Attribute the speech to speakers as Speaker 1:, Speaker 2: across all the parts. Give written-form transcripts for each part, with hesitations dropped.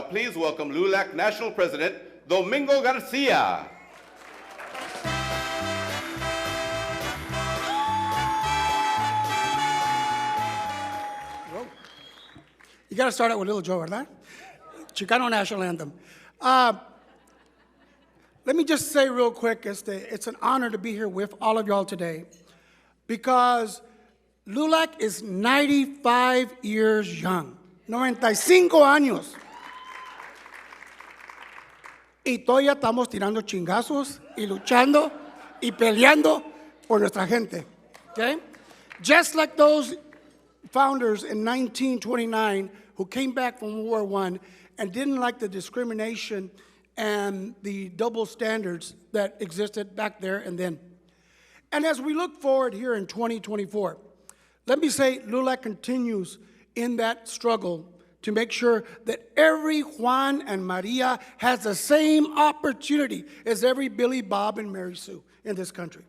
Speaker 1: please welcome LULAC National President Domingo Garcia.
Speaker 2: Whoa. You got to start out with Little Joe, ¿verdad? Chicano National Anthem. Let me just say real quick, it's an honor to be here with all of y'all today because LULAC is 95 years young. 95 años. Y todavía estamos tirando chingazos y luchando y peleando por nuestra gente. Okay? Just like those founders in 1929 who came back from World War I and didn't like the discrimination and the double standards that existed back there and then. And as we look forward here in 2024, let me say LULAC continues in that struggle to make sure that every Juan and Maria has the same opportunity as every Billy, Bob, and Mary Sue in this country.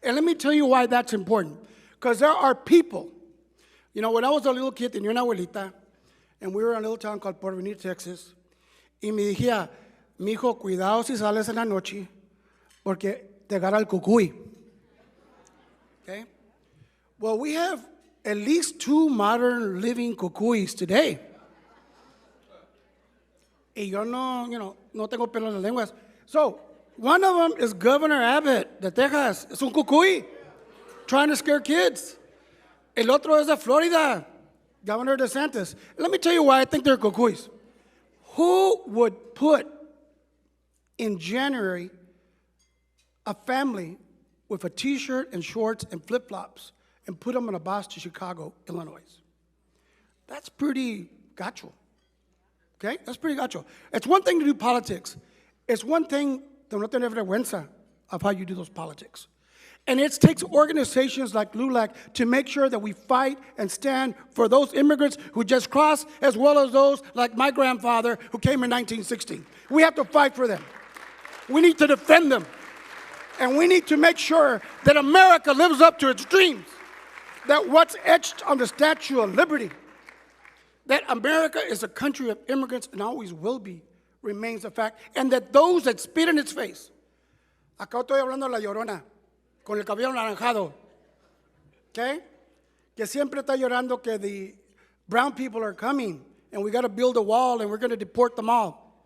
Speaker 2: And let me tell you why that's important. Because there are people, you know, when I was a little kid, tenía una abuelita, and we were in a little town called Porvenir, Texas, y me decía, mijo, cuidado si sales en la noche, porque te agarra el cucuy. Okay? Well, we have at least 2 modern living cucuys today. Y yo no tengo pelo en las lenguas. So, one of them is Governor Abbott de Texas. Es un cucuy trying to scare kids. El otro es de Florida, Governor DeSantis. Let me tell you why I think they're cucuys. Who would put in January a family with a T-shirt and shorts and flip-flops and put them on a bus to Chicago, Illinois? That's pretty gacho. Okay? That's pretty gacho. It's one thing to do politics. It's one thing to no tener vergüenza of how you do those politics. And it takes organizations like LULAC to make sure that we fight and stand for those immigrants who just crossed, as well as those like my grandfather who came in 1916. We have to fight for them. We need to defend them. And we need to make sure that America lives up to its dreams. That what's etched on the Statue of Liberty, that America is a country of immigrants and always will be, remains a fact. And that those that spit in its face, acá estoy hablando de la Llorona, con el cabello anaranjado, okay? Que siempre está llorando que the brown people are coming and we got to build a wall and we're going to deport them all.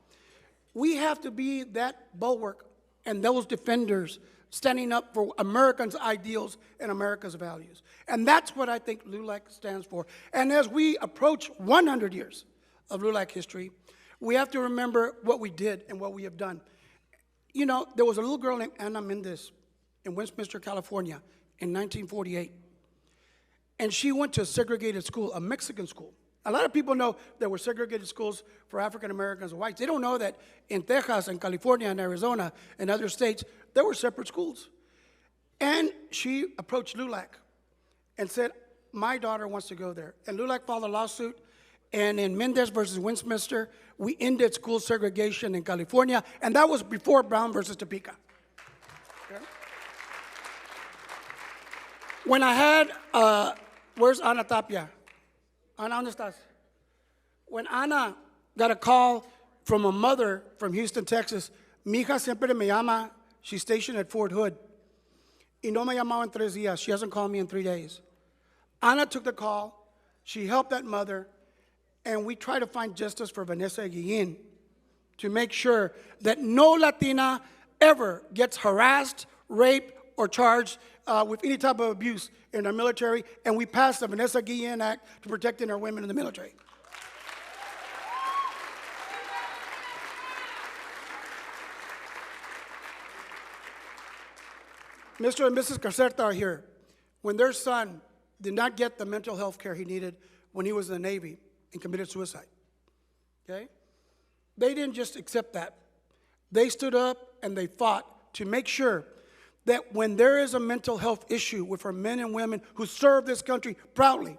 Speaker 2: We have to be that bulwark and those defenders standing up for Americans' ideals and America's values. And that's what I think LULAC stands for. And as we approach 100 years of LULAC history, we have to remember what we did and what we have done. You know, there was a little girl named Ana Mendez in Westminster, California in 1948. And she went to a segregated school, a Mexican school. A lot of people know there were segregated schools for African Americans and whites. They don't know that in Texas and California and Arizona and other states, there were separate schools. And she approached LULAC and said, my daughter wants to go there. And LULAC filed a lawsuit. And in Mendez versus Westminster, we ended school segregation in California. And that was before Brown versus Topeka. Okay? When I had, where's Ana Tapia? Ana, ¿dónde estás? When Ana got a call from a mother from Houston, Texas, mi hija siempre me llama. She's stationed at Fort Hood. Y no me ha llamado en 3 días. She hasn't called me in 3 days. Ana took the call. She helped that mother. And we try to find justice for Vanessa Guillen to make sure that no Latina ever gets harassed, raped, or charged with any type of abuse in our military. And we passed the Vanessa Guillen Act to protecting our women in the military. Mr. and Mrs. Caserta are here. When their son did not get the mental health care he needed when he was in the Navy and committed suicide, okay? They didn't just accept that. They stood up and they fought to make sure that when there is a mental health issue with our men and women who serve this country proudly,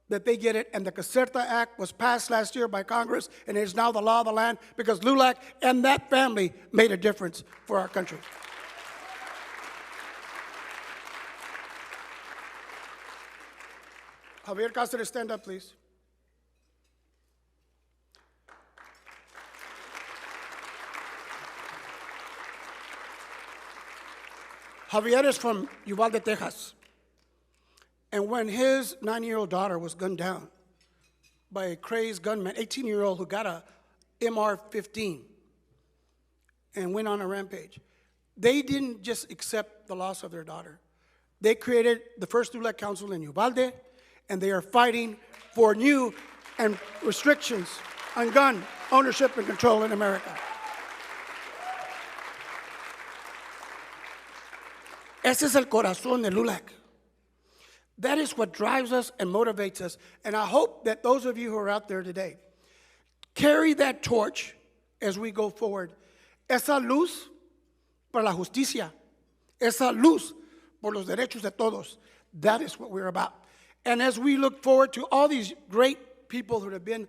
Speaker 2: that they get it. And the Caserta Act was passed last year by Congress, and it is now the law of the land because LULAC and that family made a difference for our country. Javier Cáceres, stand up, please. Javier is from Uvalde, Texas. And when his 9-year-old daughter was gunned down by a crazed gunman, 18-year-old who got a MR-15 and went on a rampage, they didn't just accept the loss of their daughter. They created the first LULAC council in Uvalde, and they are fighting for new and restrictions on gun ownership and control in America. Ese es el corazón de LULAC. That is what drives us and motivates us. And I hope that those of you who are out there today carry that torch as we go forward. Esa luz para la justicia. Esa luz por los derechos de todos. That is what we're about. And as we look forward to all these great people who have been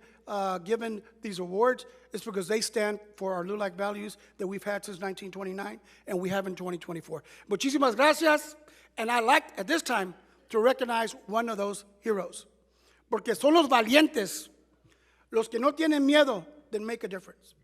Speaker 2: given these awards, it's because they stand for our LULAC values that we've had since 1929 and we have in 2024. Muchísimas gracias. And I like at this time to recognize one of those heroes. Porque son los valientes, los que no tienen miedo, that make a difference.